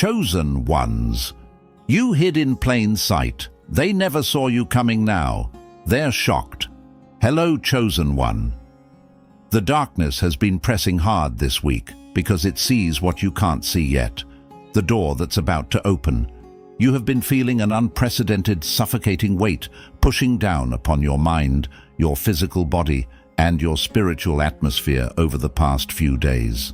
Chosen ones. You hid in plain sight. They never saw you coming now. They're shocked. Hello, chosen one. The darkness has been pressing hard this week because it sees what you can't see yet. The door that's about to open. You have been feeling an unprecedented, suffocating weight pushing down upon your mind, your physical body, and your spiritual atmosphere over the past few days.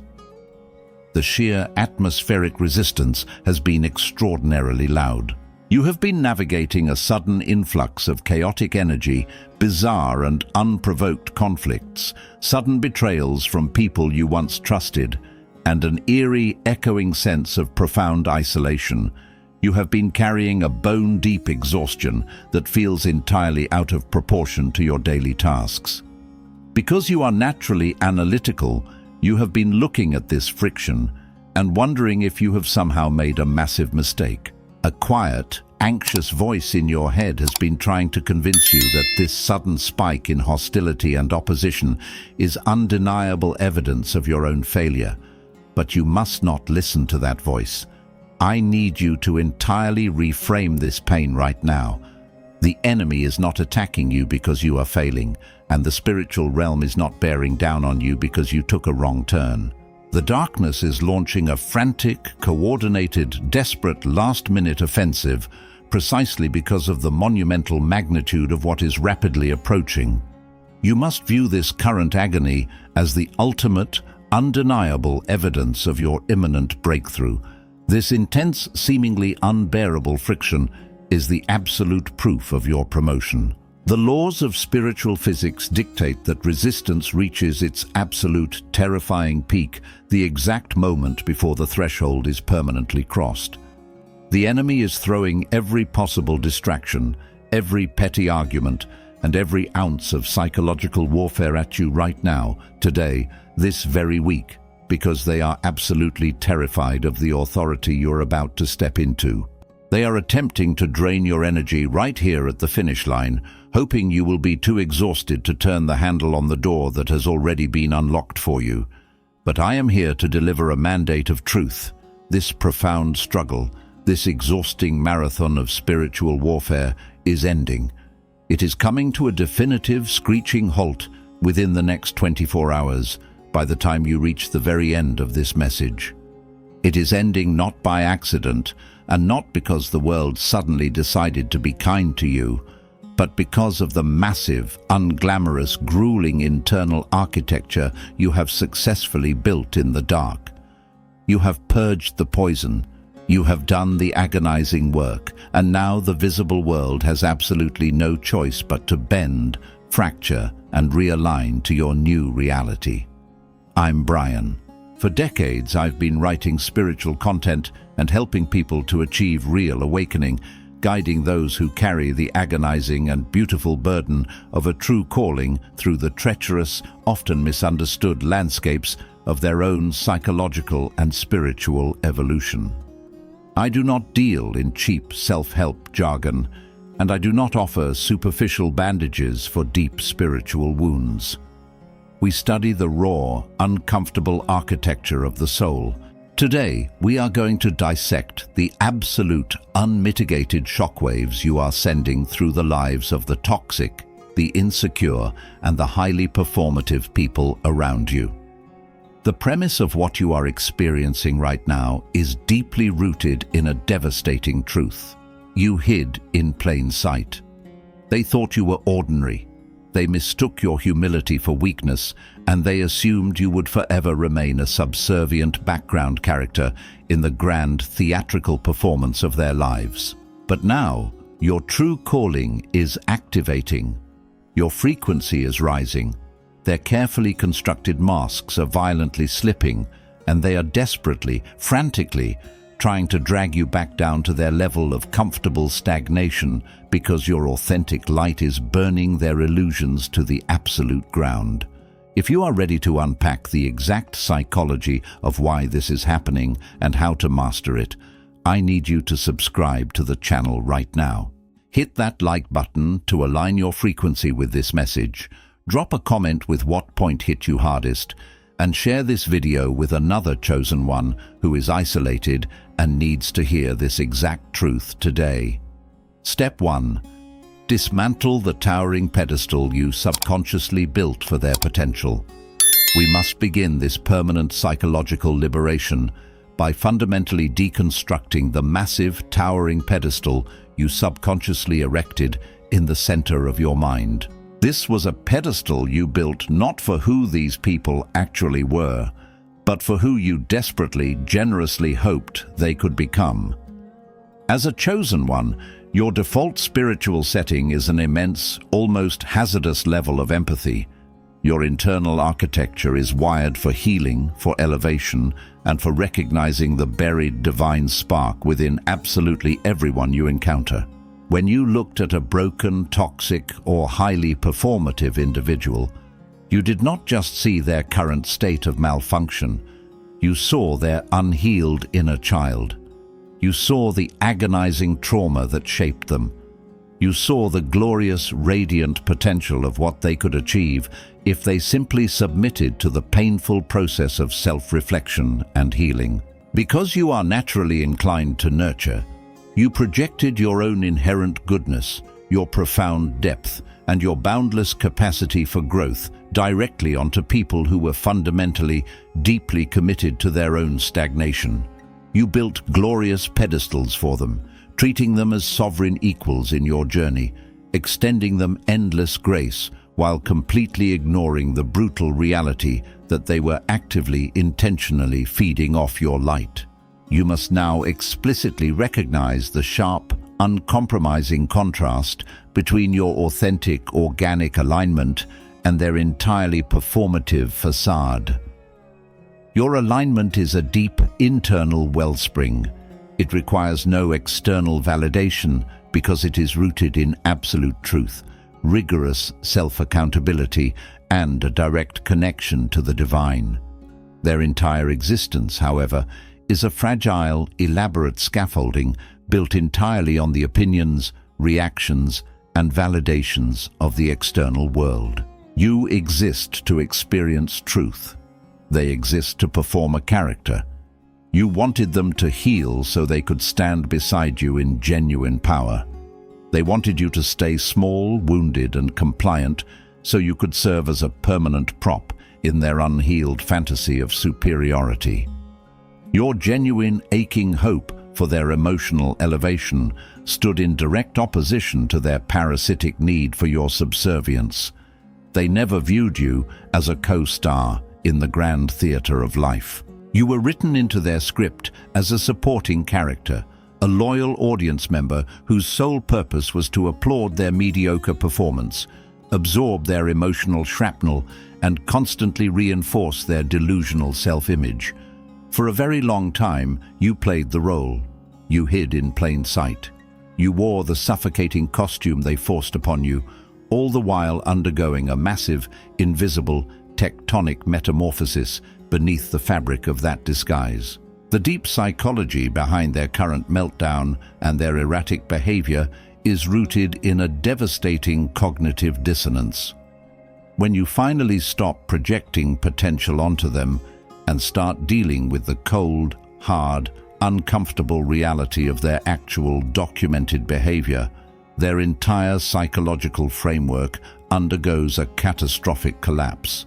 The sheer atmospheric resistance has been extraordinarily loud. You have been navigating a sudden influx of chaotic energy, bizarre and unprovoked conflicts, sudden betrayals from people you once trusted, and an eerie, echoing sense of profound isolation. You have been carrying a bone-deep exhaustion that feels entirely out of proportion to your daily tasks. Because you are naturally analytical, you have been looking at this friction and wondering if you have somehow made a massive mistake. A quiet, anxious voice in your head has been trying to convince you that this sudden spike in hostility and opposition is undeniable evidence of your own failure. But you must not listen to that voice. I need you to entirely reframe this pain right now. The enemy is not attacking you because you are failing, and the spiritual realm is not bearing down on you because you took a wrong turn. The darkness is launching a frantic, coordinated, desperate last-minute offensive precisely because of the monumental magnitude of what is rapidly approaching. You must view this current agony as the ultimate, undeniable evidence of your imminent breakthrough. This intense, seemingly unbearable friction is the absolute proof of your promotion. The laws of spiritual physics dictate that resistance reaches its absolute, terrifying peak the exact moment before the threshold is permanently crossed. The enemy is throwing every possible distraction, every petty argument, and every ounce of psychological warfare at you right now, today, this very week, because they are absolutely terrified of the authority you're about to step into. They are attempting to drain your energy right here at the finish line, hoping you will be too exhausted to turn the handle on the door that has already been unlocked for you. But I am here to deliver a mandate of truth. This profound struggle, this exhausting marathon of spiritual warfare is ending. It is coming to a definitive, screeching halt within the next 24 hours, by the time you reach the very end of this message. It is ending not by accident, and not because the world suddenly decided to be kind to you, but because of the massive, unglamorous, grueling internal architecture you have successfully built in the dark. You have purged the poison, you have done the agonizing work, and now the visible world has absolutely no choice but to bend, fracture, and realign to your new reality. I'm Brian. For decades, I've been writing spiritual content and helping people to achieve real awakening, guiding those who carry the agonizing and beautiful burden of a true calling through the treacherous, often misunderstood landscapes of their own psychological and spiritual evolution. I do not deal in cheap self-help jargon, and I do not offer superficial bandages for deep spiritual wounds. We study the raw, uncomfortable architecture of the soul. Today, we are going to dissect the absolute, unmitigated shockwaves you are sending through the lives of the toxic, the insecure, and the highly performative people around you. The premise of what you are experiencing right now is deeply rooted in a devastating truth. You hid in plain sight. They thought you were ordinary. They mistook your humility for weakness, and they assumed you would forever remain a subservient background character in the grand theatrical performance of their lives. But now, your true calling is activating. Your frequency is rising. Their carefully constructed masks are violently slipping, and they are desperately, frantically, trying to drag you back down to their level of comfortable stagnation because your authentic light is burning their illusions to the absolute ground. If you are ready to unpack the exact psychology of why this is happening and how to master it, I need you to subscribe to the channel right now. Hit that like button to align your frequency with this message. Drop a comment with what point hit you hardest, and share this video with another chosen one who is isolated, and needs to hear this exact truth today. Step 1. Dismantle the towering pedestal you subconsciously built for their potential. We must begin this permanent psychological liberation by fundamentally deconstructing the massive, towering pedestal you subconsciously erected in the center of your mind. This was a pedestal you built not for who these people actually were, but for who you desperately, generously hoped they could become. As a chosen one, your default spiritual setting is an immense, almost hazardous level of empathy. Your internal architecture is wired for healing, for elevation, and for recognizing the buried divine spark within absolutely everyone you encounter. When you looked at a broken, toxic, or highly performative individual, you did not just see their current state of malfunction. You saw their unhealed inner child. You saw the agonizing trauma that shaped them. You saw the glorious, radiant potential of what they could achieve if they simply submitted to the painful process of self-reflection and healing. Because you are naturally inclined to nurture, you projected your own inherent goodness, your profound depth, and your boundless capacity for growth directly onto people who were fundamentally, deeply committed to their own stagnation. You built glorious pedestals for them, treating them as sovereign equals in your journey, extending them endless grace while completely ignoring the brutal reality that they were actively, intentionally feeding off your light. You must now explicitly recognize the sharp, uncompromising contrast between your authentic, organic alignment and their entirely performative facade. Your alignment is a deep, internal wellspring. It requires no external validation because it is rooted in absolute truth, rigorous self-accountability, and a direct connection to the divine. Their entire existence, however, is a fragile, elaborate scaffolding built entirely on the opinions, reactions, and validations of the external world. You exist to experience truth. They exist to perform a character. You wanted them to heal so they could stand beside you in genuine power. They wanted you to stay small, wounded, and compliant so you could serve as a permanent prop in their unhealed fantasy of superiority. Your genuine, aching hope for their emotional elevation stood in direct opposition to their parasitic need for your subservience. They never viewed you as a co-star in the grand theater of life. You were written into their script as a supporting character, a loyal audience member whose sole purpose was to applaud their mediocre performance, absorb their emotional shrapnel, and constantly reinforce their delusional self-image. For a very long time, you played the role. You hid in plain sight. You wore the suffocating costume they forced upon you, all the while undergoing a massive, invisible, tectonic metamorphosis beneath the fabric of that disguise. The deep psychology behind their current meltdown and their erratic behavior is rooted in a devastating cognitive dissonance. When you finally stop projecting potential onto them and start dealing with the cold, hard, uncomfortable reality of their actual documented behavior, their entire psychological framework undergoes a catastrophic collapse.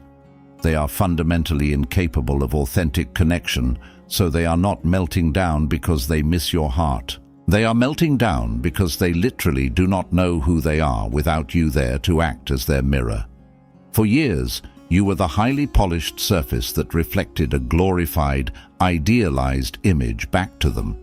They are fundamentally incapable of authentic connection, so they are not melting down because they miss your heart. They are melting down because they literally do not know who they are without you there to act as their mirror. For years, you were the highly polished surface that reflected a glorified, idealized image back to them.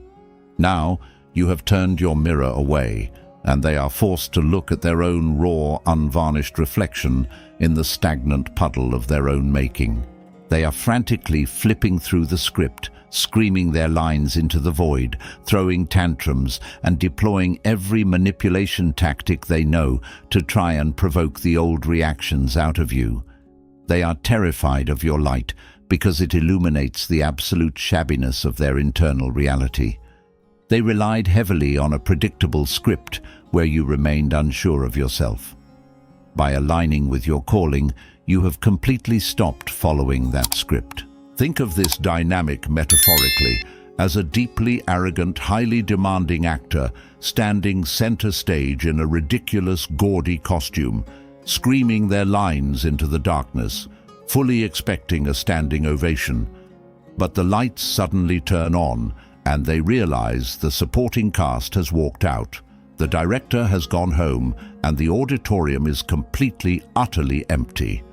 Now, you have turned your mirror away, and they are forced to look at their own raw, unvarnished reflection in the stagnant puddle of their own making. They are frantically flipping through the script, screaming their lines into the void, throwing tantrums, and deploying every manipulation tactic they know to try and provoke the old reactions out of you. They are terrified of your light because it illuminates the absolute shabbiness of their internal reality. They relied heavily on a predictable script where you remained unsure of yourself. By aligning with your calling, you have completely stopped following that script. Think of this dynamic metaphorically. as a deeply arrogant, highly demanding actor standing center stage in a ridiculous, gaudy costume, screaming their lines into the darkness, fully expecting a standing ovation. But the lights suddenly turn on, and they realize the supporting cast has walked out. The director has gone home, and the auditorium is completely, utterly empty.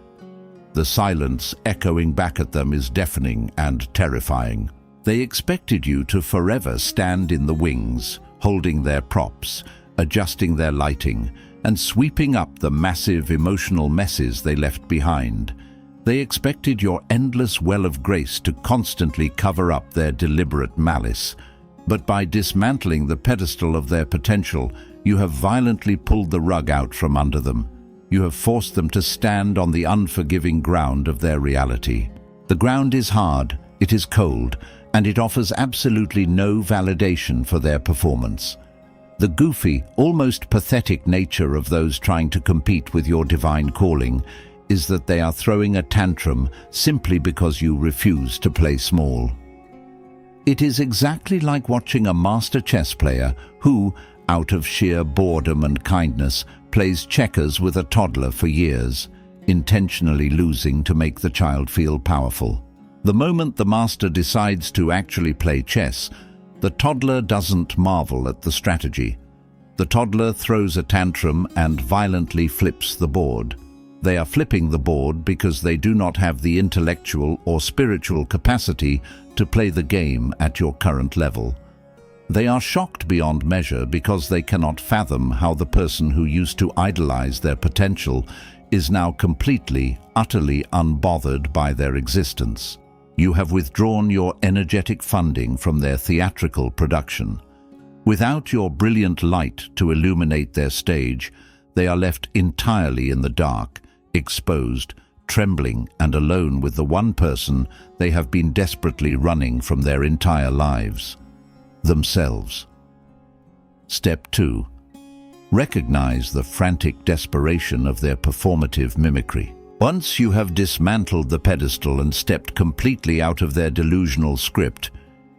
The silence echoing back at them is deafening and terrifying. They expected you to forever stand in the wings, holding their props, adjusting their lighting, and sweeping up the massive emotional messes they left behind. They expected your endless well of grace to constantly cover up their deliberate malice. But by dismantling the pedestal of their potential, you have violently pulled the rug out from under them. You have forced them to stand on the unforgiving ground of their reality. The ground is hard, it is cold, and it offers absolutely no validation for their performance. The goofy, almost pathetic nature of those trying to compete with your divine calling is that they are throwing a tantrum simply because you refuse to play small. It is exactly like watching a master chess player who, out of sheer boredom and kindness, plays checkers with a toddler for years, intentionally losing to make the child feel powerful. The moment the master decides to actually play chess, the toddler doesn't marvel at the strategy. The toddler throws a tantrum and violently flips the board. They are flipping the board because they do not have the intellectual or spiritual capacity to play the game at your current level. They are shocked beyond measure because they cannot fathom how the person who used to idolize their potential is now completely, utterly unbothered by their existence. You have withdrawn your energetic funding from their theatrical production. Without your brilliant light to illuminate their stage, they are left entirely in the dark, exposed, trembling, and alone with the one person they have been desperately running from their entire lives: themselves. Step 2. Recognize the frantic desperation of their performative mimicry. Once you have dismantled the pedestal and stepped completely out of their delusional script,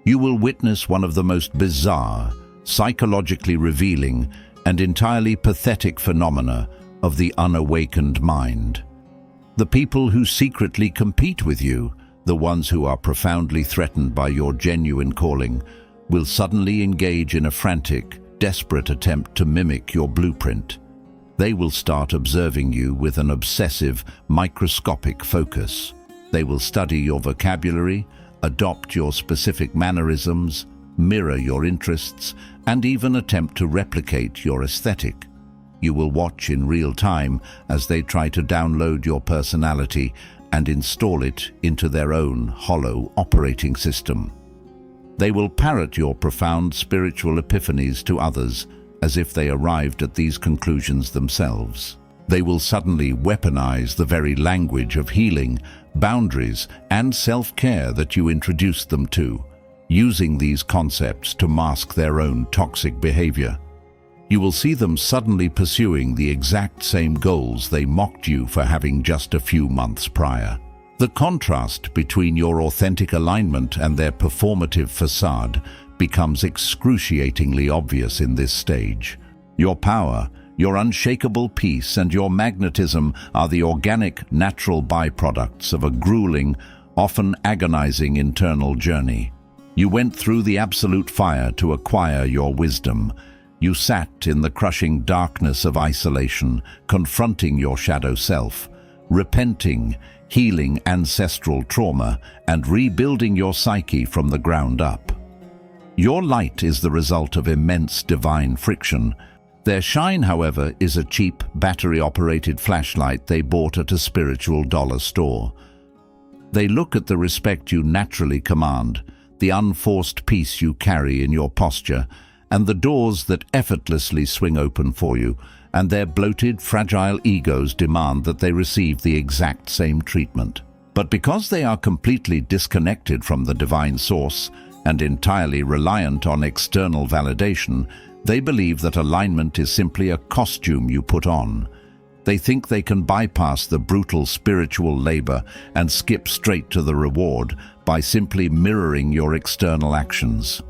you will witness one of the most bizarre, psychologically revealing, and entirely pathetic phenomena of the unawakened mind. The people who secretly compete with you, the ones who are profoundly threatened by your genuine calling, will suddenly engage in a frantic, desperate attempt to mimic your blueprint. They will start observing you with an obsessive, microscopic focus. They will study your vocabulary, adopt your specific mannerisms, mirror your interests, and even attempt to replicate your aesthetic. You will watch in real time as they try to download your personality and install it into their own hollow operating system. They will parrot your profound spiritual epiphanies to others as if they arrived at these conclusions themselves. They will suddenly weaponize the very language of healing, boundaries, and self-care that you introduced them to, using these concepts to mask their own toxic behavior. You will see them suddenly pursuing the exact same goals they mocked you for having just a few months prior. The contrast between your authentic alignment and their performative facade becomes excruciatingly obvious in this stage. Your power, your unshakable peace, and your magnetism are the organic, natural byproducts of a grueling, often agonizing internal journey. You went through the absolute fire to acquire your wisdom. You sat in the crushing darkness of isolation, confronting your shadow self, repenting, healing ancestral trauma, and rebuilding your psyche from the ground up. Your light is the result of immense divine friction. Their shine, however, is a cheap, battery-operated flashlight they bought at a spiritual dollar store. They look at the respect you naturally command, the unforced peace you carry in your posture, and the doors that effortlessly swing open for you, and their bloated, fragile egos demand that they receive the exact same treatment. But because they are completely disconnected from the divine source and entirely reliant on external validation, they believe that alignment is simply a costume you put on. They think they can bypass the brutal spiritual labor and skip straight to the reward by simply mirroring your external actions.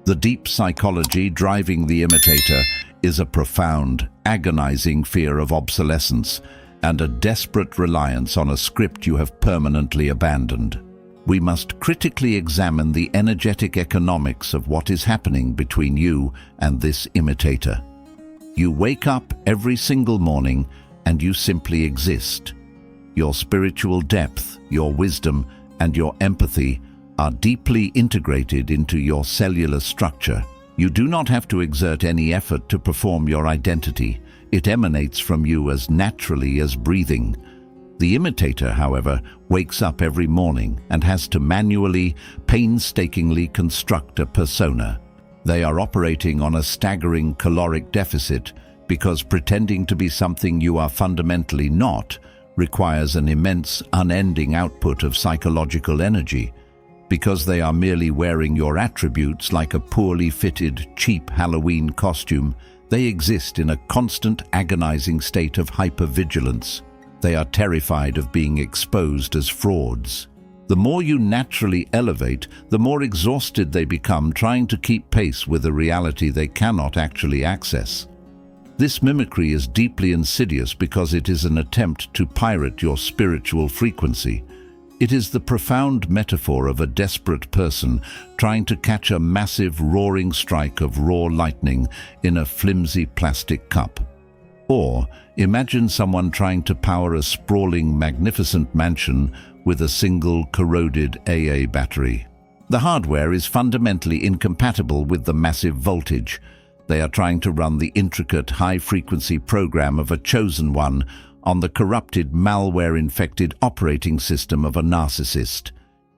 The deep psychology driving the imitator is a profound, agonizing fear of obsolescence and a desperate reliance on a script you have permanently abandoned. We must critically examine the energetic economics of what is happening between you and this imitator. You wake up every single morning and you simply exist. Your spiritual depth, your wisdom, and your empathy are deeply integrated into your cellular structure. You do not have to exert any effort to perform your identity. It emanates from you as naturally as breathing. The imitator, however, wakes up every morning and has to manually, painstakingly construct a persona. They are operating on a staggering caloric deficit because pretending to be something you are fundamentally not requires an immense, unending output of psychological energy. Because they are merely wearing your attributes like a poorly fitted, cheap Halloween costume, they exist in a constant, agonizing state of hypervigilance. They are terrified of being exposed as frauds. The more you naturally elevate, the more exhausted they become trying to keep pace with a reality they cannot actually access. This mimicry is deeply insidious because it is an attempt to pirate your spiritual frequency. It is the profound metaphor of a desperate person trying to catch a massive roaring strike of raw lightning in a flimsy plastic cup. Or imagine someone trying to power a sprawling, magnificent mansion with a single corroded AA battery. The hardware is fundamentally incompatible with the massive voltage. They are trying to run the intricate, high-frequency program of a chosen one on the corrupted, malware-infected operating system of a narcissist.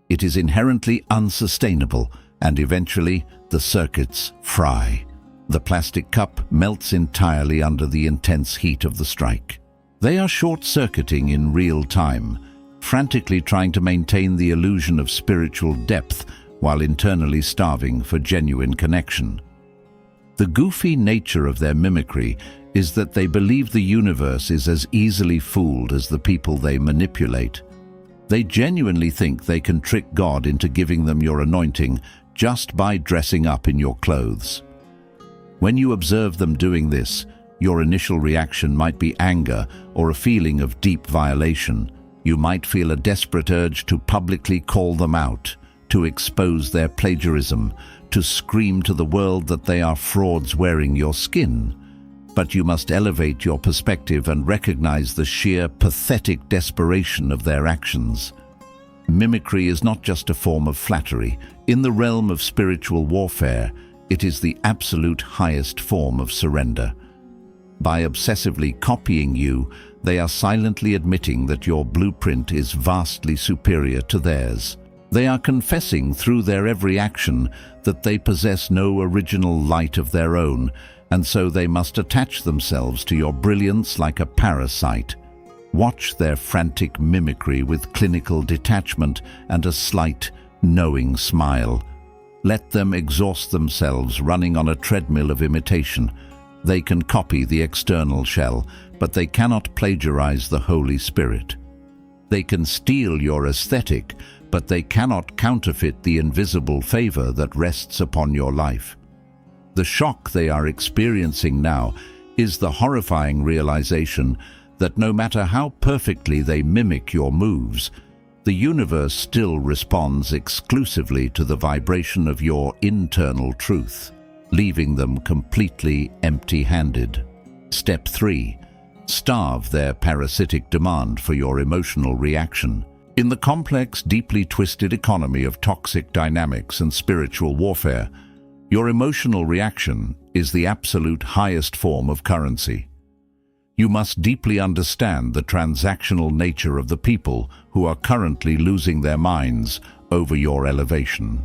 It is inherently unsustainable, and eventually the circuits fry. The plastic cup melts entirely under the intense heat of the strike. They are short-circuiting in real time, frantically trying to maintain the illusion of spiritual depth while internally starving for genuine connection. The goofy nature of their mimicry is that they believe the universe is as easily fooled as the people they manipulate. They genuinely think they can trick God into giving them your anointing just by dressing up in your clothes. When you observe them doing this, your initial reaction might be anger or a feeling of deep violation. You might feel a desperate urge to publicly call them out, to expose their plagiarism, to scream to the world that they are frauds wearing your skin. But you must elevate your perspective and recognize the sheer, pathetic desperation of their actions. Mimicry is not just a form of flattery. In the realm of spiritual warfare, it is the absolute highest form of surrender. By obsessively copying you, they are silently admitting that your blueprint is vastly superior to theirs. They are confessing through their every action that they possess no original light of their own, and so they must attach themselves to your brilliance like a parasite. Watch their frantic mimicry with clinical detachment and a slight, knowing smile. Let them exhaust themselves running on a treadmill of imitation. They can copy the external shell, but they cannot plagiarize the Holy Spirit. They can steal your aesthetic, but they cannot counterfeit the invisible favor that rests upon your life. The shock they are experiencing now is the horrifying realization that no matter how perfectly they mimic your moves, the universe still responds exclusively to the vibration of your internal truth, leaving them completely empty-handed. Step 3. Starve their parasitic demand for your emotional reaction. In the complex, deeply twisted economy of toxic dynamics and spiritual warfare, your emotional reaction is the absolute highest form of currency. You must deeply understand the transactional nature of the people who are currently losing their minds over your elevation.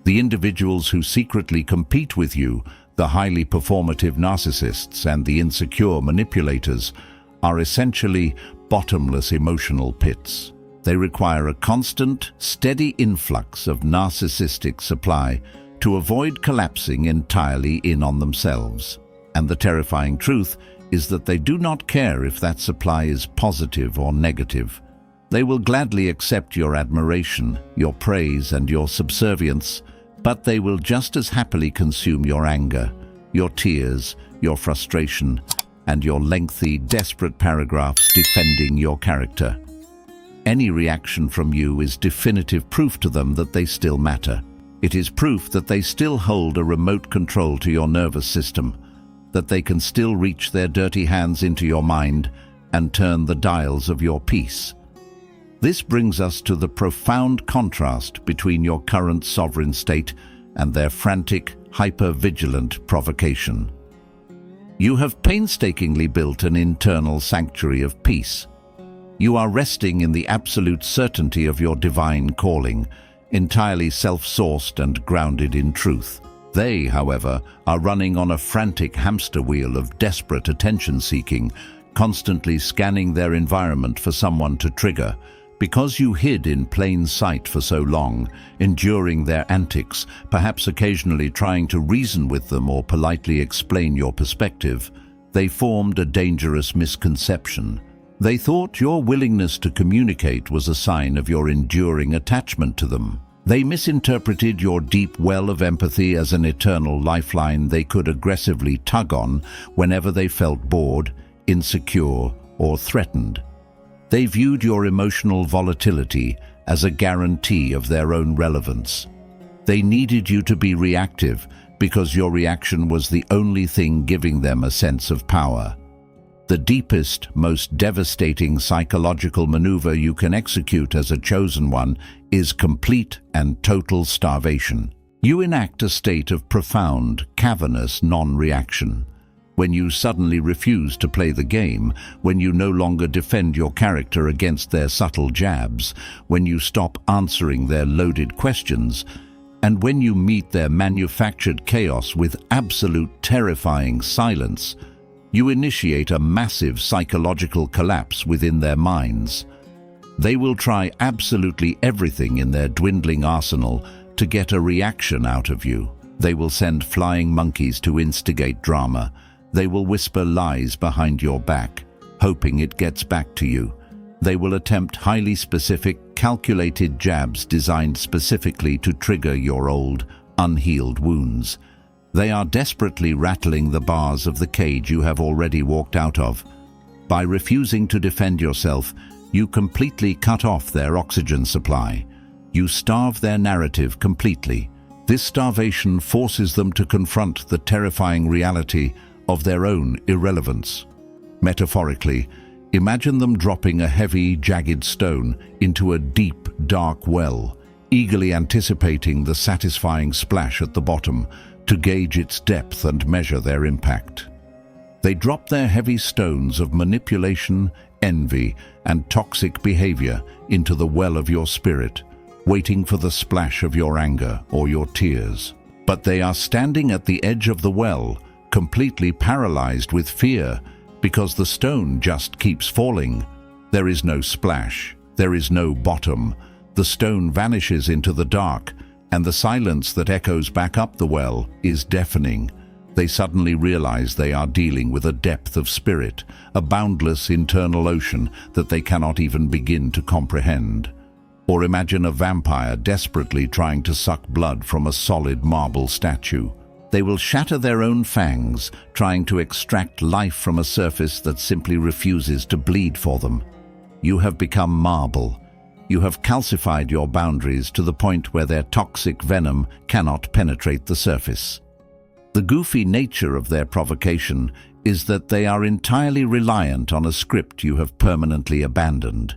The individuals who secretly compete with you, the highly performative narcissists and the insecure manipulators, are essentially bottomless emotional pits. They require a constant, steady influx of narcissistic supply to avoid collapsing entirely in on themselves. And the terrifying truth is that they do not care if that supply is positive or negative. They will gladly accept your admiration, your praise, and your subservience, but they will just as happily consume your anger, your tears, your frustration, and your lengthy, desperate paragraphs defending your character. Any reaction from you is definitive proof to them that they still matter. It is proof that they still hold a remote control to your nervous system, that they can still reach their dirty hands into your mind and turn the dials of your peace. This brings us to the profound contrast between your current sovereign state and their frantic, hyper-vigilant provocation. You have painstakingly built an internal sanctuary of peace. You are resting in the absolute certainty of your divine calling, entirely self-sourced and grounded in truth. They, however, are running on a frantic hamster wheel of desperate attention-seeking, constantly scanning their environment for someone to trigger. Because you hid in plain sight for so long, enduring their antics, perhaps occasionally trying to reason with them or politely explain your perspective, they formed a dangerous misconception. They thought your willingness to communicate was a sign of your enduring attachment to them. They misinterpreted your deep well of empathy as an eternal lifeline they could aggressively tug on whenever they felt bored, insecure, or threatened. They viewed your emotional volatility as a guarantee of their own relevance. They needed you to be reactive because your reaction was the only thing giving them a sense of power. The deepest, most devastating psychological maneuver you can execute as a chosen one is complete and total starvation. You enact a state of profound, cavernous non-reaction. When you suddenly refuse to play the game, when you no longer defend your character against their subtle jabs, when you stop answering their loaded questions, and when you meet their manufactured chaos with absolute terrifying silence, you initiate a massive psychological collapse within their minds. They will try absolutely everything in their dwindling arsenal to get a reaction out of you. They will send flying monkeys to instigate drama. They will whisper lies behind your back, hoping it gets back to you. They will attempt highly specific, calculated jabs designed specifically to trigger your old, unhealed wounds. They are desperately rattling the bars of the cage you have already walked out of. By refusing to defend yourself, you completely cut off their oxygen supply. You starve their narrative completely. This starvation forces them to confront the terrifying reality of their own irrelevance. Metaphorically, imagine them dropping a heavy, jagged stone into a deep, dark well, eagerly anticipating the satisfying splash at the bottom to gauge its depth and measure their impact. They drop their heavy stones of manipulation, envy, and toxic behavior into the well of your spirit, waiting for the splash of your anger or your tears. But they are standing at the edge of the well, completely paralyzed with fear, because the stone just keeps falling. There is no splash, there is no bottom. The stone vanishes into the dark, and the silence that echoes back up the well is deafening. They suddenly realize they are dealing with a depth of spirit, a boundless internal ocean that they cannot even begin to comprehend. Or imagine a vampire desperately trying to suck blood from a solid marble statue. They will shatter their own fangs, trying to extract life from a surface that simply refuses to bleed for them. You have become marble. You have calcified your boundaries to the point where their toxic venom cannot penetrate the surface. The goofy nature of their provocation is that they are entirely reliant on a script you have permanently abandoned.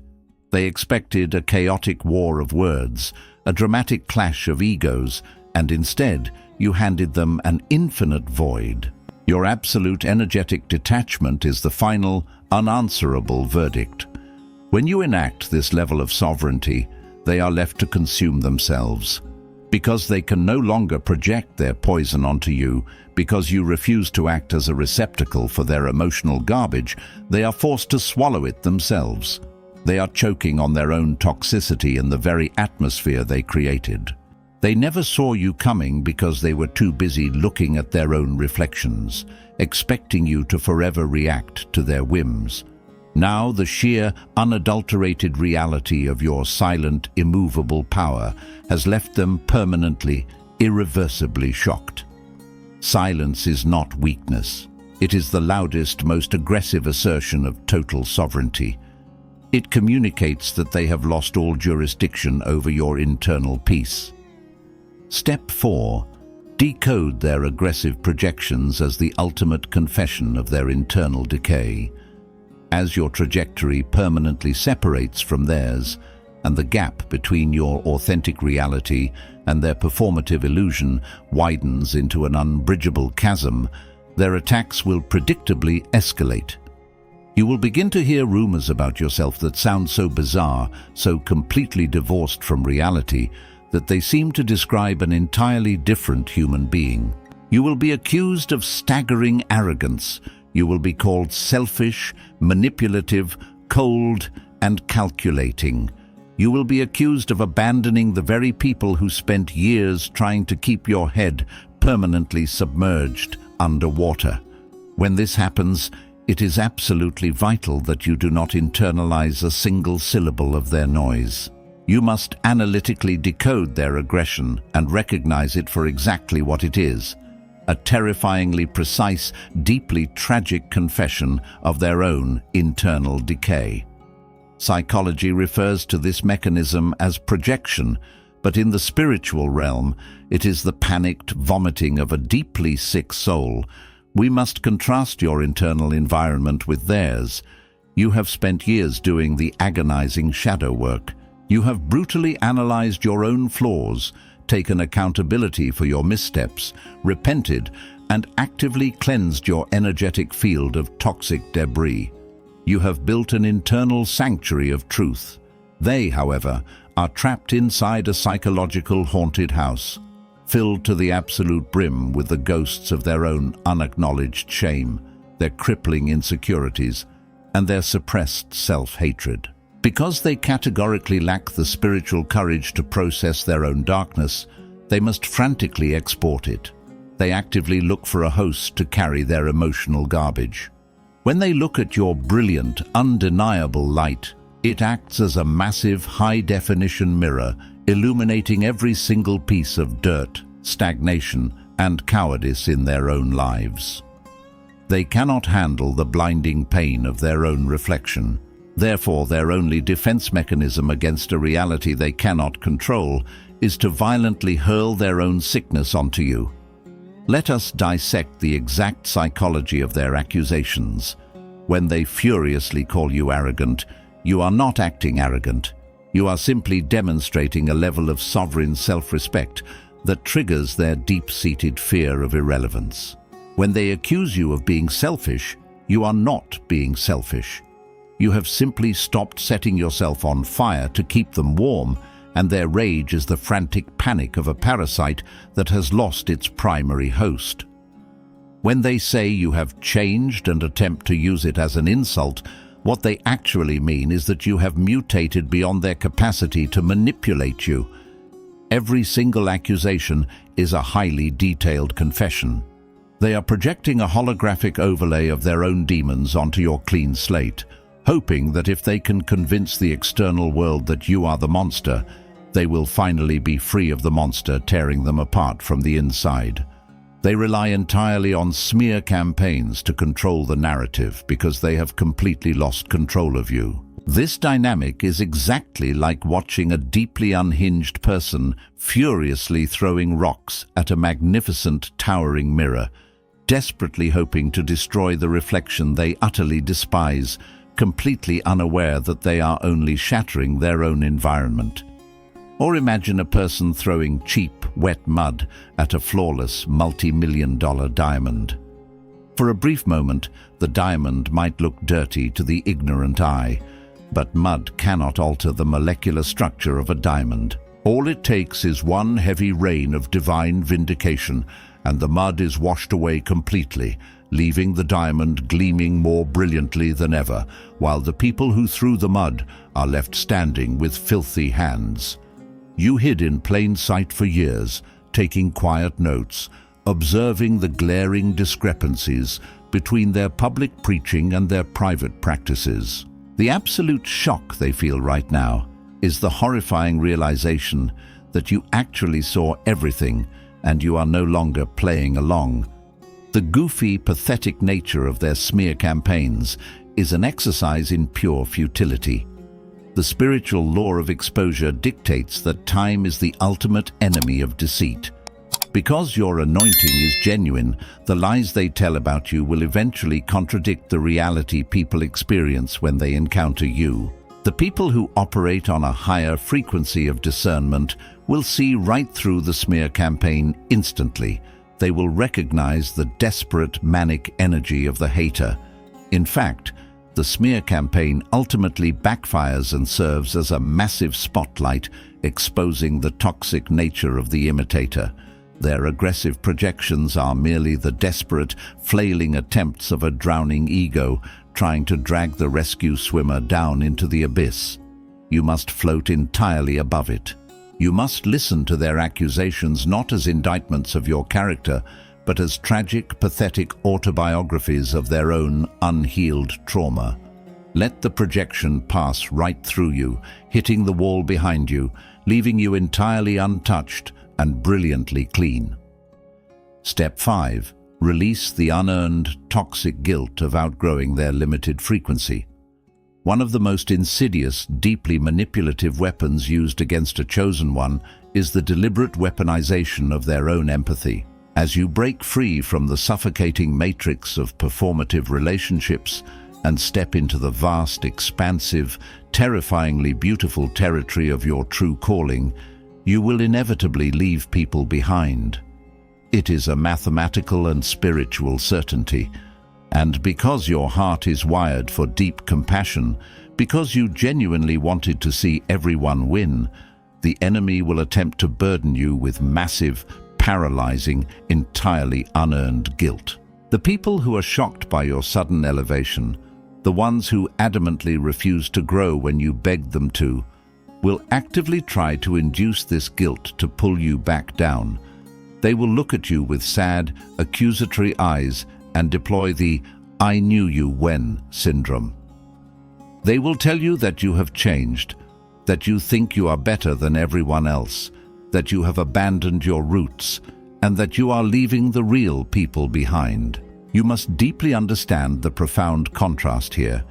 They expected a chaotic war of words, a dramatic clash of egos, and instead, you handed them an infinite void. Your absolute energetic detachment is the final, unanswerable verdict. When you enact this level of sovereignty, they are left to consume themselves. Because they can no longer project their poison onto you, because you refuse to act as a receptacle for their emotional garbage, they are forced to swallow it themselves. They are choking on their own toxicity in the very atmosphere they created. They never saw you coming because they were too busy looking at their own reflections, expecting you to forever react to their whims. Now the sheer, unadulterated reality of your silent, immovable power has left them permanently, irreversibly shocked. Silence is not weakness. It is the loudest, most aggressive assertion of total sovereignty. It communicates that they have lost all jurisdiction over your internal peace. Step 4. Decode their aggressive projections as the ultimate confession of their internal decay. As your trajectory permanently separates from theirs, and the gap between your authentic reality and their performative illusion widens into an unbridgeable chasm, their attacks will predictably escalate. You will begin to hear rumors about yourself that sound so bizarre, so completely divorced from reality, that they seem to describe an entirely different human being. You will be accused of staggering arrogance. You will be called selfish, manipulative, cold, and calculating. You will be accused of abandoning the very people who spent years trying to keep your head permanently submerged underwater. When this happens, it is absolutely vital that you do not internalize a single syllable of their noise. You must analytically decode their aggression and recognize it for exactly what it is: a terrifyingly precise, deeply tragic confession of their own internal decay. Psychology refers to this mechanism as projection, but in the spiritual realm, it is the panicked vomiting of a deeply sick soul. We must contrast your internal environment with theirs. You have spent years doing the agonizing shadow work. You have brutally analyzed your own flaws, taken accountability for your missteps, repented, and actively cleansed your energetic field of toxic debris. You have built an internal sanctuary of truth. They, however, are trapped inside a psychological haunted house, filled to the absolute brim with the ghosts of their own unacknowledged shame, their crippling insecurities, and their suppressed self-hatred. Because they categorically lack the spiritual courage to process their own darkness, they must frantically export it. They actively look for a host to carry their emotional garbage. When they look at your brilliant, undeniable light, it acts as a massive, high-definition mirror, illuminating every single piece of dirt, stagnation, and cowardice in their own lives. They cannot handle the blinding pain of their own reflection. Therefore, their only defense mechanism against a reality they cannot control is to violently hurl their own sickness onto you. Let us dissect the exact psychology of their accusations. When they furiously call you arrogant, you are not acting arrogant. You are simply demonstrating a level of sovereign self-respect that triggers their deep-seated fear of irrelevance. When they accuse you of being selfish, you are not being selfish. You have simply stopped setting yourself on fire to keep them warm, and their rage is the frantic panic of a parasite that has lost its primary host. When they say you have changed and attempt to use it as an insult, what they actually mean is that you have mutated beyond their capacity to manipulate you. Every single accusation is a highly detailed confession. They are projecting a holographic overlay of their own demons onto your clean slate, hoping that if they can convince the external world that you are the monster, they will finally be free of the monster tearing them apart from the inside. They rely entirely on smear campaigns to control the narrative because they have completely lost control of you. This dynamic is exactly like watching a deeply unhinged person furiously throwing rocks at a magnificent, towering mirror, desperately hoping to destroy the reflection they utterly despise, completely unaware that they are only shattering their own environment. Or imagine a person throwing cheap, wet mud at a flawless, multi-million-dollar diamond. For a brief moment, the diamond might look dirty to the ignorant eye, but mud cannot alter the molecular structure of a diamond. All it takes is one heavy rain of divine vindication, and the mud is washed away completely, leaving the diamond gleaming more brilliantly than ever, while the people who threw the mud are left standing with filthy hands. You hid in plain sight for years, taking quiet notes, observing the glaring discrepancies between their public preaching and their private practices. The absolute shock they feel right now is the horrifying realization that you actually saw everything and you are no longer playing along. The goofy, pathetic nature of their smear campaigns is an exercise in pure futility. The spiritual law of exposure dictates that time is the ultimate enemy of deceit. Because your anointing is genuine, the lies they tell about you will eventually contradict the reality people experience when they encounter you. The people who operate on a higher frequency of discernment will see right through the smear campaign instantly. They will recognize the desperate, manic energy of the hater. In fact, the smear campaign ultimately backfires and serves as a massive spotlight, exposing the toxic nature of the imitator. Their aggressive projections are merely the desperate, flailing attempts of a drowning ego trying to drag the rescue swimmer down into the abyss. You must float entirely above it. You must listen to their accusations not as indictments of your character, but as tragic, pathetic autobiographies of their own unhealed trauma. Let the projection pass right through you, hitting the wall behind you, leaving you entirely untouched and brilliantly clean. Step 5. Release the unearned, toxic guilt of outgrowing their limited frequency. One of the most insidious, deeply manipulative weapons used against a chosen one is the deliberate weaponization of their own empathy. As you break free from the suffocating matrix of performative relationships and step into the vast, expansive, terrifyingly beautiful territory of your true calling, you will inevitably leave people behind. It is a mathematical and spiritual certainty. And because your heart is wired for deep compassion, because you genuinely wanted to see everyone win, the enemy will attempt to burden you with massive, paralyzing, entirely unearned guilt. The people who are shocked by your sudden elevation, the ones who adamantly refuse to grow when you begged them to, will actively try to induce this guilt to pull you back down. They will look at you with sad, accusatory eyes and deploy the "I knew you when" syndrome. They will tell you that you have changed, that you think you are better than everyone else, that you have abandoned your roots, and that you are leaving the real people behind. You must deeply understand the profound contrast here.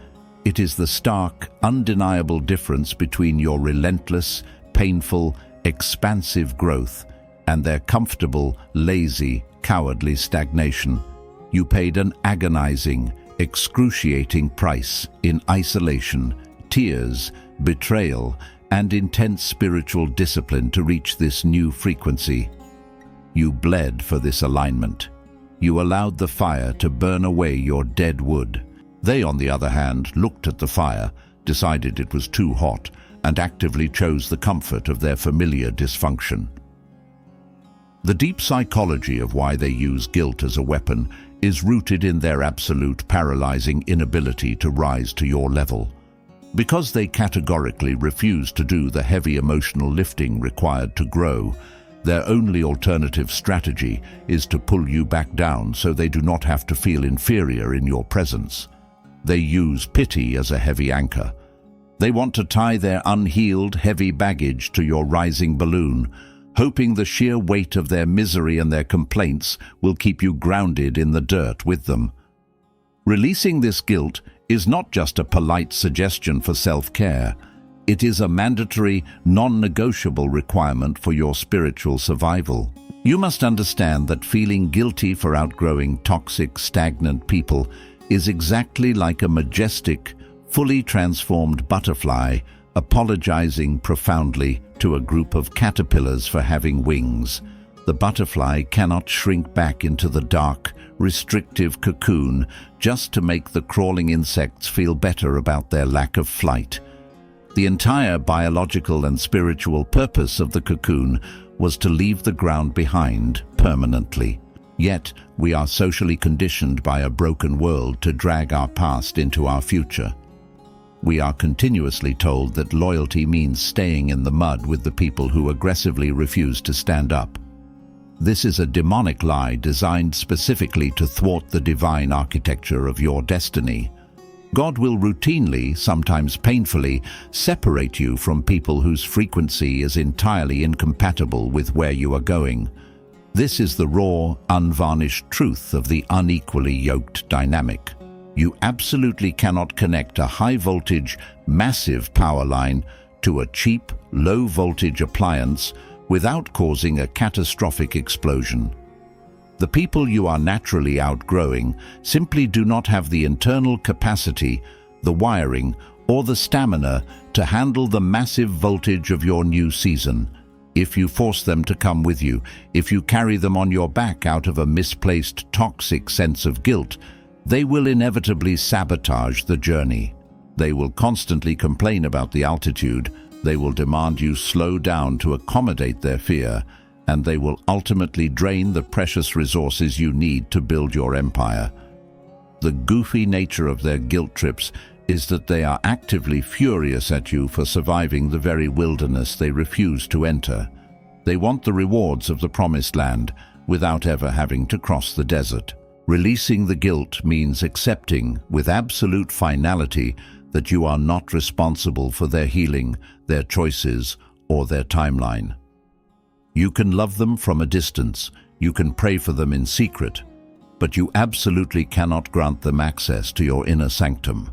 It is the stark, undeniable difference between your relentless, painful, expansive growth and their comfortable, lazy, cowardly stagnation. You paid an agonizing, excruciating price in isolation, tears, betrayal, and intense spiritual discipline to reach this new frequency. You bled for this alignment. You allowed the fire to burn away your dead wood. They, on the other hand, looked at the fire, decided it was too hot, and actively chose the comfort of their familiar dysfunction. The deep psychology of why they use guilt as a weapon is rooted in their absolute paralyzing inability to rise to your level. Because they categorically refuse to do the heavy emotional lifting required to grow, their only alternative strategy is to pull you back down so they do not have to feel inferior in your presence. They use pity as a heavy anchor. They want to tie their unhealed, heavy baggage to your rising balloon, hoping the sheer weight of their misery and their complaints will keep you grounded in the dirt with them. Releasing this guilt is not just a polite suggestion for self-care. It is a mandatory, non-negotiable requirement for your spiritual survival. You must understand that feeling guilty for outgrowing toxic, stagnant people is exactly like a majestic, fully transformed butterfly apologizing profoundly to a group of caterpillars for having wings. The butterfly cannot shrink back into the dark, restrictive cocoon just to make the crawling insects feel better about their lack of flight. The entire biological and spiritual purpose of the cocoon was to leave the ground behind permanently. Yet, we are socially conditioned by a broken world to drag our past into our future. We are continuously told that loyalty means staying in the mud with the people who aggressively refuse to stand up. This is a demonic lie designed specifically to thwart the divine architecture of your destiny. God will routinely, sometimes painfully, separate you from people whose frequency is entirely incompatible with where you are going. This is the raw, unvarnished truth of the unequally yoked dynamic. You absolutely cannot connect a high-voltage, massive power line to a cheap, low-voltage appliance without causing a catastrophic explosion. The people you are naturally outgrowing simply do not have the internal capacity, the wiring, or the stamina to handle the massive voltage of your new season. If you force them to come with you, if you carry them on your back out of a misplaced, toxic sense of guilt, they will inevitably sabotage the journey. They will constantly complain about the altitude, they will demand you slow down to accommodate their fear, and they will ultimately drain the precious resources you need to build your empire. The goofy nature of their guilt trips is that they are actively furious at you for surviving the very wilderness they refuse to enter. They want the rewards of the promised land without ever having to cross the desert. Releasing the guilt means accepting with absolute finality that you are not responsible for their healing, their choices, or their timeline. You can love them from a distance, you can pray for them in secret, but you absolutely cannot grant them access to your inner sanctum.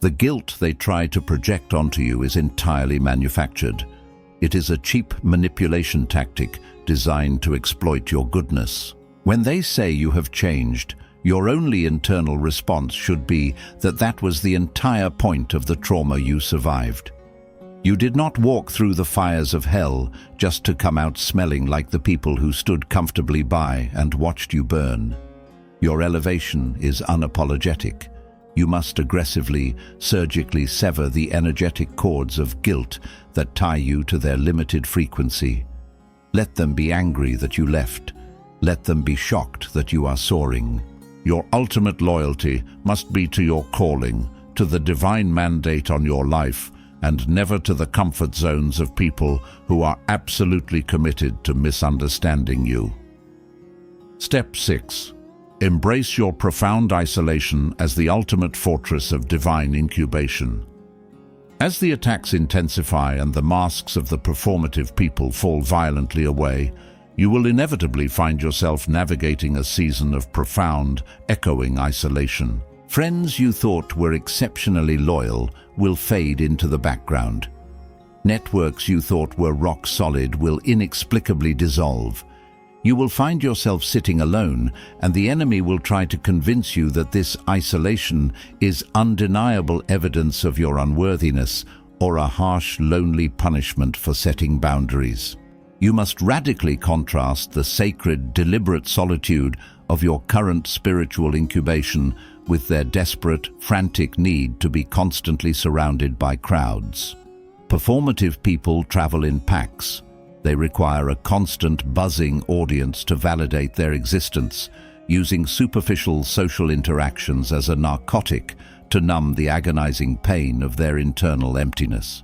The guilt they try to project onto you is entirely manufactured. It is a cheap manipulation tactic designed to exploit your goodness. When they say you have changed, your only internal response should be that that was the entire point of the trauma you survived. You did not walk through the fires of hell just to come out smelling like the people who stood comfortably by and watched you burn. Your elevation is unapologetic. You must aggressively, surgically sever the energetic cords of guilt that tie you to their limited frequency. Let them be angry that you left. Let them be shocked that you are soaring. Your ultimate loyalty must be to your calling, to the divine mandate on your life, and never to the comfort zones of people who are absolutely committed to misunderstanding you. Step 6. Embrace your profound isolation as the ultimate fortress of divine incubation. As the attacks intensify and the masks of the performative people fall violently away, you will inevitably find yourself navigating a season of profound, echoing isolation. Friends you thought were exceptionally loyal will fade into the background. Networks you thought were rock solid will inexplicably dissolve. You will find yourself sitting alone, and the enemy will try to convince you that this isolation is undeniable evidence of your unworthiness or a harsh, lonely punishment for setting boundaries. You must radically contrast the sacred, deliberate solitude of your current spiritual incubation with their desperate, frantic need to be constantly surrounded by crowds. Performative people travel in packs. They require a constant, buzzing audience to validate their existence, using superficial social interactions as a narcotic to numb the agonizing pain of their internal emptiness.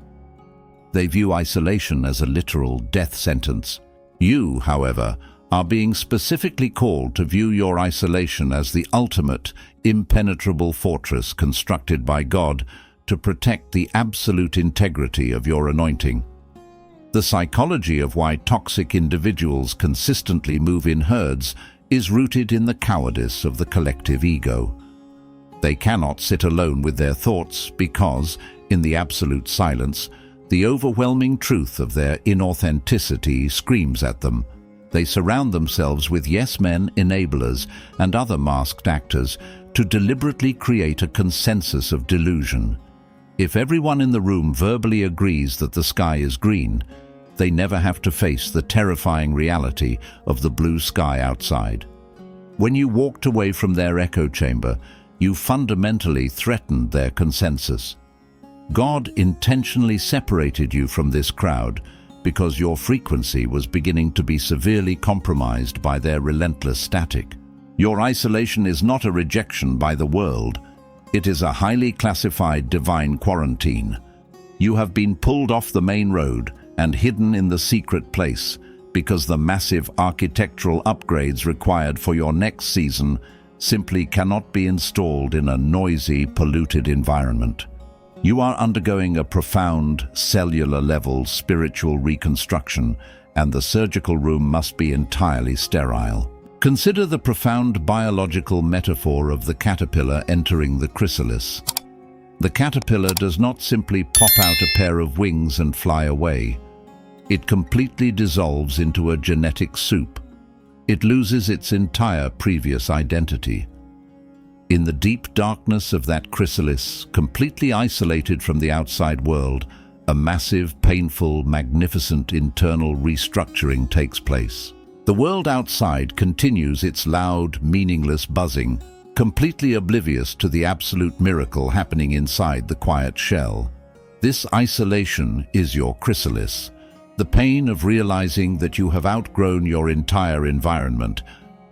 They view isolation as a literal death sentence. You, however, are being specifically called to view your isolation as the ultimate, impenetrable fortress constructed by God to protect the absolute integrity of your anointing. The psychology of why toxic individuals consistently move in herds is rooted in the cowardice of the collective ego. They cannot sit alone with their thoughts because, in the absolute silence, the overwhelming truth of their inauthenticity screams at them. They surround themselves with yes-men, enablers, and other masked actors to deliberately create a consensus of delusion. If everyone in the room verbally agrees that the sky is green, they never have to face the terrifying reality of the blue sky outside. When you walked away from their echo chamber, you fundamentally threatened their consensus. God intentionally separated you from this crowd because your frequency was beginning to be severely compromised by their relentless static. Your isolation is not a rejection by the world. It is a highly classified divine quarantine. You have been pulled off the main road and hidden in the secret place because the massive architectural upgrades required for your next season simply cannot be installed in a noisy, polluted environment. You are undergoing a profound, cellular-level spiritual reconstruction, and the surgical room must be entirely sterile. Consider the profound biological metaphor of the caterpillar entering the chrysalis. The caterpillar does not simply pop out a pair of wings and fly away. It completely dissolves into a genetic soup. It loses its entire previous identity. In the deep darkness of that chrysalis, completely isolated from the outside world, a massive, painful, magnificent internal restructuring takes place. The world outside continues its loud, meaningless buzzing, completely oblivious to the absolute miracle happening inside the quiet shell. This isolation is your chrysalis, the pain of realizing that you have outgrown your entire environment,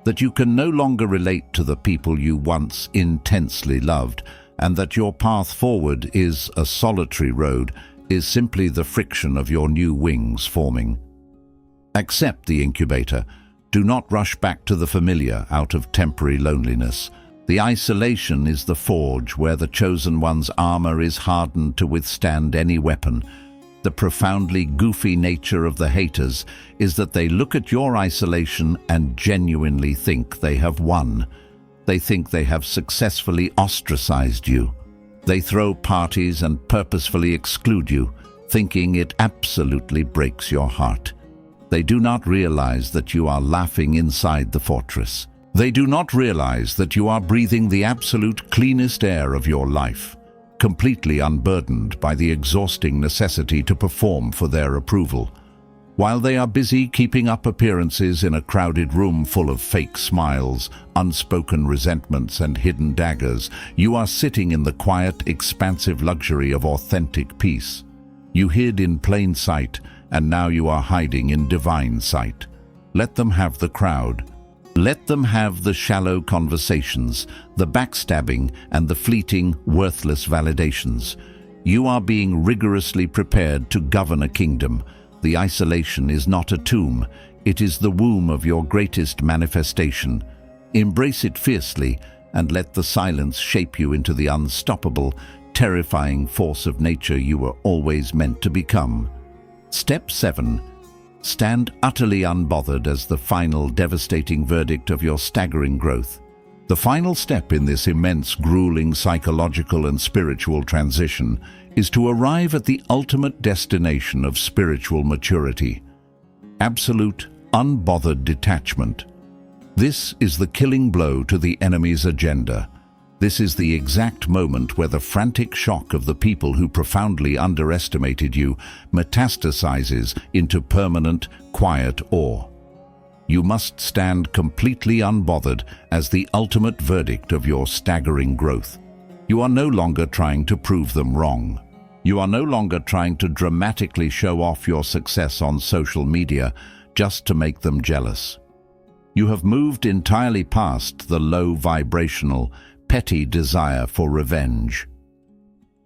that you can no longer relate to the people you once intensely loved, and that your path forward is a solitary road, is simply the friction of your new wings forming. Accept the incubator. Do not rush back to the familiar out of temporary loneliness. The isolation is the forge where the chosen one's armor is hardened to withstand any weapon. The profoundly goofy nature of the haters is that they look at your isolation and genuinely think they have won. They think they have successfully ostracized you. They throw parties and purposefully exclude you, thinking it absolutely breaks your heart. They do not realize that you are laughing inside the fortress. They do not realize that you are breathing the absolute cleanest air of your life, completely unburdened by the exhausting necessity to perform for their approval. While they are busy keeping up appearances in a crowded room full of fake smiles, unspoken resentments, and hidden daggers, you are sitting in the quiet, expansive luxury of authentic peace. You hid in plain sight, and now you are hiding in divine sight. Let them have the crowd. Let them have the shallow conversations, the backstabbing, and the fleeting, worthless validations. You are being rigorously prepared to govern a kingdom. The isolation is not a tomb. It is the womb of your greatest manifestation. Embrace it fiercely and let the silence shape you into the unstoppable, terrifying force of nature you were always meant to become. Step 7. Stand utterly unbothered as the final devastating verdict of your staggering growth. The final step in this immense, grueling psychological and spiritual transition is to arrive at the ultimate destination of spiritual maturity: absolute, unbothered detachment. This is the killing blow to the enemy's agenda. This is the exact moment where the frantic shock of the people who profoundly underestimated you metastasizes into permanent, quiet awe. You must stand completely unbothered as the ultimate verdict of your staggering growth. You are no longer trying to prove them wrong. You are no longer trying to dramatically show off your success on social media just to make them jealous. You have moved entirely past the low vibrational, petty desire for revenge.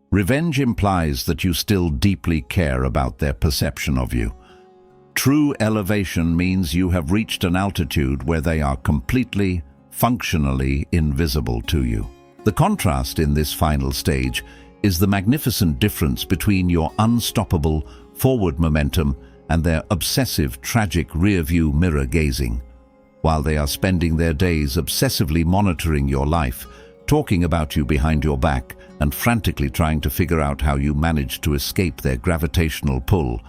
Revenge implies that you still deeply care about their perception of you. True elevation means you have reached an altitude where they are completely, functionally invisible to you. The contrast in this final stage is the magnificent difference between your unstoppable forward momentum and their obsessive, tragic rear-view mirror gazing. While they are spending their days obsessively monitoring your life, talking about you behind your back, and frantically trying to figure out how you managed to escape their gravitational pull,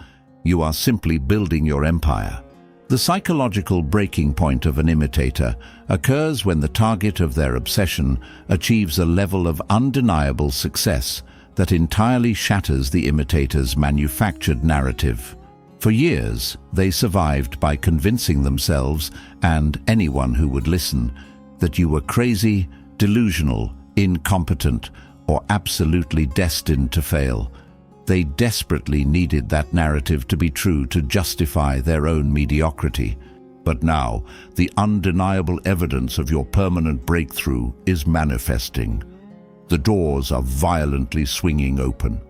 you are simply building your empire. The psychological breaking point of an imitator occurs when the target of their obsession achieves a level of undeniable success that entirely shatters the imitator's manufactured narrative. For years, they survived by convincing themselves, and anyone who would listen, that you were crazy, delusional, incompetent, or absolutely destined to fail. They desperately needed that narrative to be true to justify their own mediocrity. But now, the undeniable evidence of your permanent breakthrough is manifesting. The doors are violently swinging open.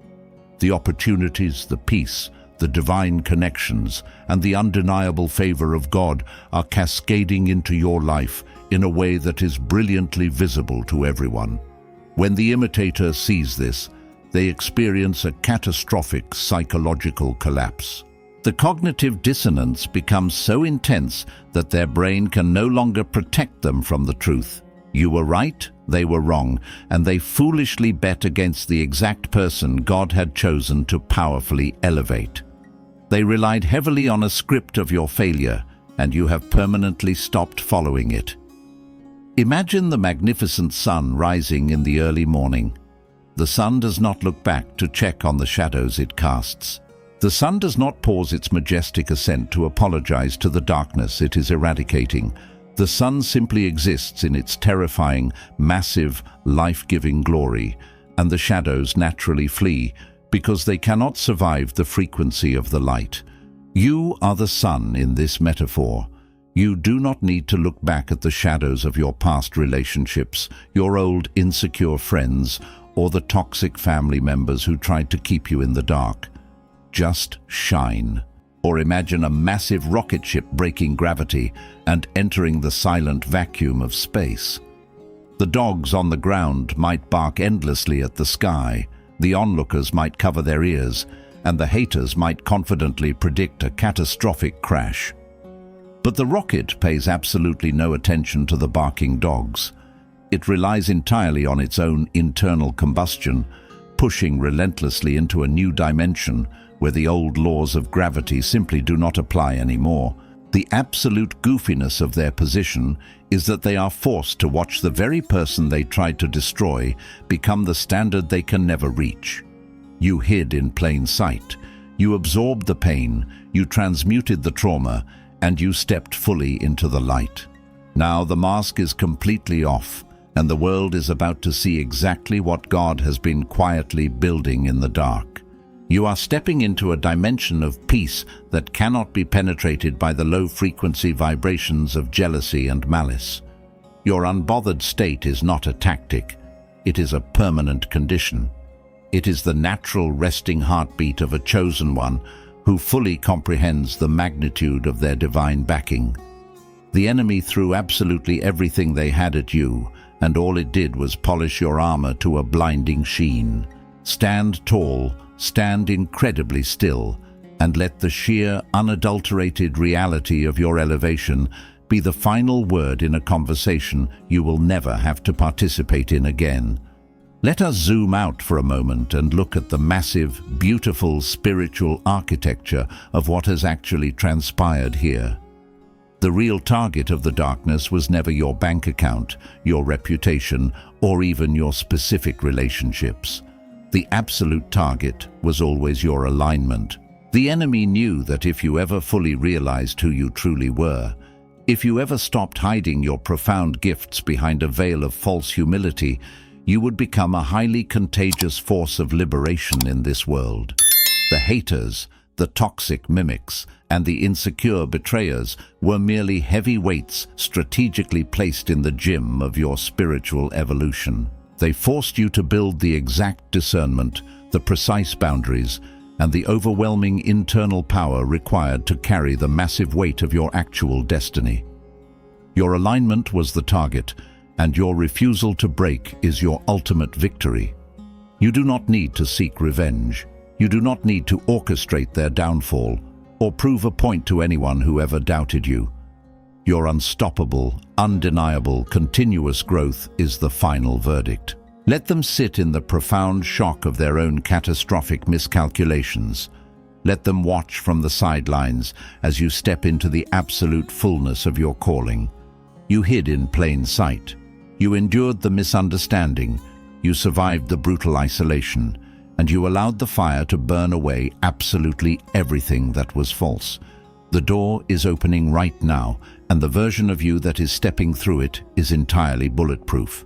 The opportunities, the peace, the divine connections, and the undeniable favor of God are cascading into your life in a way that is brilliantly visible to everyone. When the imitator sees this, they experience a catastrophic psychological collapse. The cognitive dissonance becomes so intense that their brain can no longer protect them from the truth. You were right, they were wrong, and they foolishly bet against the exact person God had chosen to powerfully elevate. They relied heavily on a script of your failure, and you have permanently stopped following it. Imagine the magnificent sun rising in the early morning. The sun does not look back to check on the shadows it casts. The sun does not pause its majestic ascent to apologize to the darkness it is eradicating. The sun simply exists in its terrifying, massive, life-giving glory, and the shadows naturally flee because they cannot survive the frequency of the light. You are the sun in this metaphor. You do not need to look back at the shadows of your past relationships, your old insecure friends, or the toxic family members who tried to keep you in the dark. Just shine. Or imagine a massive rocket ship breaking gravity and entering the silent vacuum of space. The dogs on the ground might bark endlessly at the sky, the onlookers might cover their ears, and the haters might confidently predict a catastrophic crash. But the rocket pays absolutely no attention to the barking dogs. It relies entirely on its own internal combustion, pushing relentlessly into a new dimension where the old laws of gravity simply do not apply anymore. The absolute goofiness of their position is that they are forced to watch the very person they tried to destroy become the standard they can never reach. You hid in plain sight. You absorbed the pain, you transmuted the trauma, and you stepped fully into the light. Now the mask is completely off, and the world is about to see exactly what God has been quietly building in the dark. You are stepping into a dimension of peace that cannot be penetrated by the low-frequency vibrations of jealousy and malice. Your unbothered state is not a tactic. It is a permanent condition. It is the natural resting heartbeat of a chosen one who fully comprehends the magnitude of their divine backing. The enemy threw absolutely everything they had at you, and all it did was polish your armor to a blinding sheen. Stand tall, stand incredibly still, and let the sheer, unadulterated reality of your elevation be the final word in a conversation you will never have to participate in again. Let us zoom out for a moment and look at the massive, beautiful spiritual architecture of what has actually transpired here. The real target of the darkness was never your bank account, your reputation, or even your specific relationships. The absolute target was always your alignment. The enemy knew that if you ever fully realized who you truly were, if you ever stopped hiding your profound gifts behind a veil of false humility, you would become a highly contagious force of liberation in this world. The haters, the toxic mimics, and the insecure betrayers were merely heavy weights strategically placed in the gym of your spiritual evolution. They forced you to build the exact discernment, the precise boundaries, and the overwhelming internal power required to carry the massive weight of your actual destiny. Your alignment was the target, and your refusal to break is your ultimate victory. You do not need to seek revenge. You do not need to orchestrate their downfall or prove a point to anyone who ever doubted you. Your unstoppable, undeniable, continuous growth is the final verdict. Let them sit in the profound shock of their own catastrophic miscalculations. Let them watch from the sidelines as you step into the absolute fullness of your calling. You hid in plain sight. You endured the misunderstanding. You survived the brutal isolation. And you allowed the fire to burn away absolutely everything that was false. The door is opening right now, and the version of you that is stepping through it is entirely bulletproof.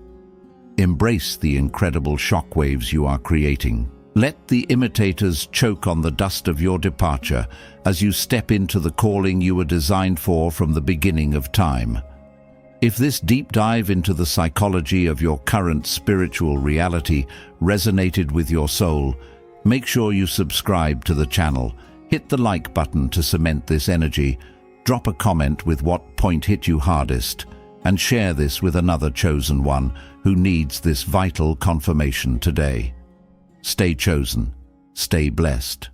Embrace the incredible shockwaves you are creating. Let the imitators choke on the dust of your departure as you step into the calling you were designed for from the beginning of time. If this deep dive into the psychology of your current spiritual reality resonated with your soul, make sure you subscribe to the channel, hit the like button to cement this energy, drop a comment with what point hit you hardest, and share this with another chosen one who needs this vital confirmation today. Stay chosen, stay blessed.